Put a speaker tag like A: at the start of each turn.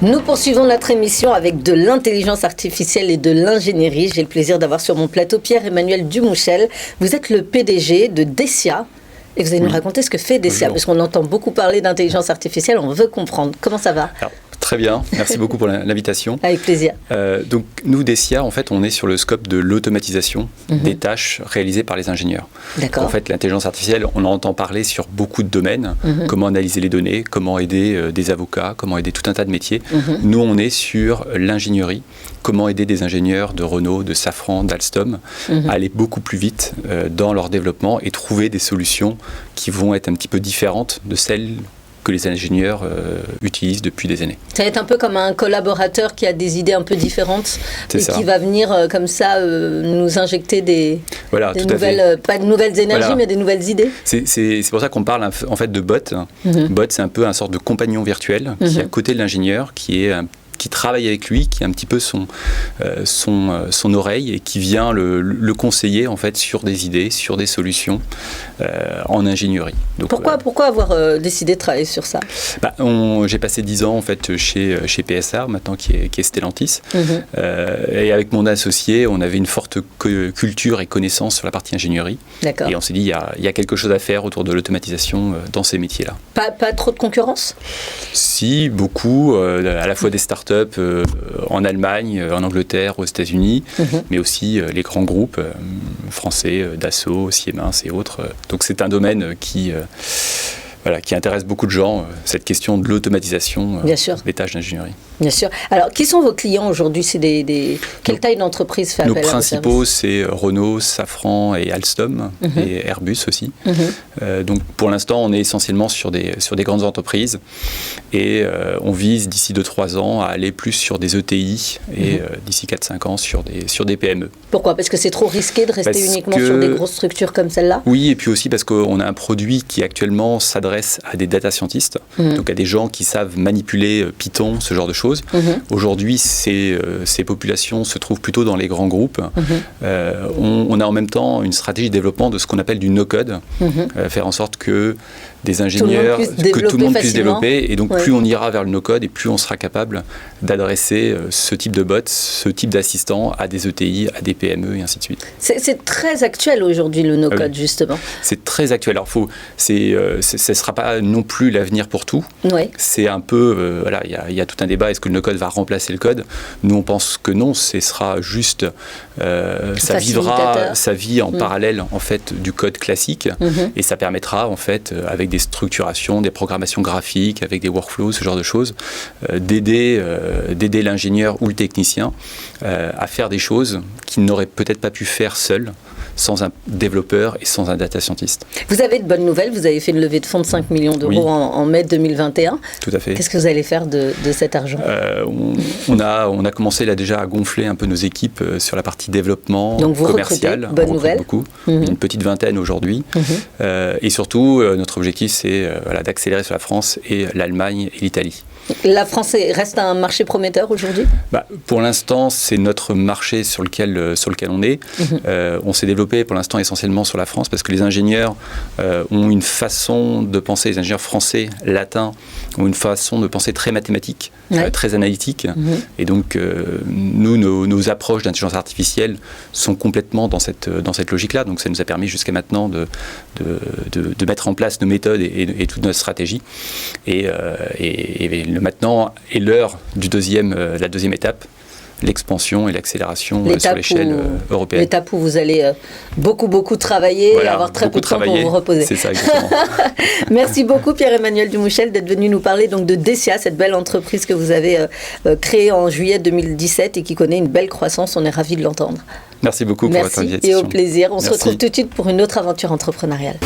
A: Nous poursuivons notre émission avec de l'intelligence artificielle et de l'ingénierie. J'ai le plaisir d'avoir sur mon plateau Pierre-Emmanuel Dumouchel. Vous êtes le PDG de Dessia. Et vous allez nous raconter ce que fait Dessia, parce qu'on entend beaucoup parler d'intelligence artificielle, on veut comprendre. Comment ça va ?
B: Alors, très bien, merci beaucoup pour l'invitation.
A: Avec plaisir.
B: Donc nous, Dessia, en fait, on est sur le scope de l'automatisation des tâches réalisées par les ingénieurs.
A: D'accord.
B: En fait, l'intelligence artificielle, on en entend parler sur beaucoup de domaines, comment analyser les données, comment aider des avocats, comment aider tout un tas de métiers. Nous, on est sur l'ingénierie, comment aider des ingénieurs de Renault, de Safran, d'Alstom à aller beaucoup plus vite dans leur développement et trouver des solutions qui vont être un petit peu différentes de celles que les ingénieurs utilisent depuis des années.
A: Ça va être un peu comme un collaborateur qui a des idées un peu différentes et qui va venir comme ça nous injecter des nouvelles, pas de nouvelles énergies, mais des nouvelles idées.
B: C'est pour ça qu'on parle en fait de bot. Bot, c'est un peu un sorte de compagnon virtuel qui est à côté de l'ingénieur, qui travaille avec lui, qui est un petit peu son oreille et qui vient le conseiller en fait sur des idées, sur des solutions en ingénierie. Donc,
A: pourquoi avoir décidé de travailler sur ça ?
B: J'ai passé 10 ans en fait chez PSA, maintenant qui est Stellantis. Et avec mon associé, on avait une forte culture et connaissance sur la partie ingénierie.
A: D'accord.
B: Et on s'est dit, il y a quelque chose à faire autour de l'automatisation dans ces métiers-là.
A: Pas trop de concurrence ?
B: Si, beaucoup, à la fois des startups en Allemagne, en Angleterre, aux États-Unis, mais aussi les grands groupes français, Dassault, Siemens et autres. Donc c'est un domaine qui intéresse beaucoup de gens, cette question de l'automatisation des tâches d'ingénierie.
A: Bien sûr. Alors, qui sont vos clients aujourd'hui ? C'est quelle taille d'entreprise fait appel à vos services ?
B: Nos principaux, c'est Renault, Safran et Alstom, et Airbus aussi. Donc, pour l'instant, on est essentiellement sur des grandes entreprises et on vise d'ici 2-3 ans à aller plus sur des ETI et d'ici 4-5 ans sur des PME.
A: Pourquoi ? Parce que c'est trop risqué de rester uniquement sur des grosses structures comme celle-là ?
B: Oui, et puis aussi parce qu'on a un produit qui actuellement s'adresse à des data scientists, donc à des gens qui savent manipuler Python, ce genre de choses. Aujourd'hui, ces populations se trouvent plutôt dans les grands groupes. On a en même temps une stratégie de développement de ce qu'on appelle du no-code, faire en sorte que des ingénieurs, que tout le monde puisse développer, et donc plus on ira vers le no-code et plus on sera capable d'adresser ce type de bot, ce type d'assistant à des ETI, à des PME et ainsi de suite. C'est
A: très actuel aujourd'hui le no-code, justement.
B: C'est très actuel. Alors ce ne sera pas non plus l'avenir pour tout.
A: Oui.
B: C'est un peu, il y a tout un débat, est-ce que le no-code va remplacer le code ? Nous on pense que non, ce sera juste, ça vivra sa vie en parallèle en fait du code classique, et ça permettra en fait avec des structurations, des programmations graphiques, avec des workflows, ce genre de choses, d'aider l'ingénieur ou le technicien à faire des choses qu'il n'aurait peut-être pas pu faire seul, sans un développeur et sans un data scientist.
A: Vous avez de bonnes nouvelles, vous avez fait une levée de fonds de 5 millions d'euros en mai 2021.
B: Tout à fait.
A: Qu'est-ce que vous allez faire de cet argent ?
B: On a commencé là déjà à gonfler un peu nos équipes sur la partie développement commercial.
A: Bonne nouvelle.
B: Beaucoup, une petite vingtaine aujourd'hui. Et surtout, notre objectif, c'est d'accélérer sur la France et l'Allemagne et l'Italie.
A: La France reste un marché prometteur aujourd'hui ?
B: Pour l'instant, c'est notre marché sur lequel on est. On s'est développé pour l'instant essentiellement sur la France parce que les ingénieurs ont une façon de penser, les ingénieurs français, latins, ont une façon de penser très mathématique, très analytique. Et donc, nos approches d'intelligence artificielle sont complètement dans cette logique-là. Donc, ça nous a permis jusqu'à maintenant de mettre en place nos méthodes et toute notre stratégie. Et maintenant est l'heure de la deuxième étape, l'expansion et l'accélération sur l'échelle européenne.
A: L'étape où vous allez beaucoup travailler et avoir très peu de temps pour vous reposer.
B: C'est ça, exactement.
A: Merci beaucoup Pierre-Emmanuel Dumouchel d'être venu nous parler donc de Dessia, cette belle entreprise que vous avez créée en juillet 2017 et qui connaît une belle croissance. On est ravis de l'entendre.
B: Merci beaucoup pour votre invitation.
A: Merci et au plaisir. On se retrouve tout de suite pour une autre aventure entrepreneuriale.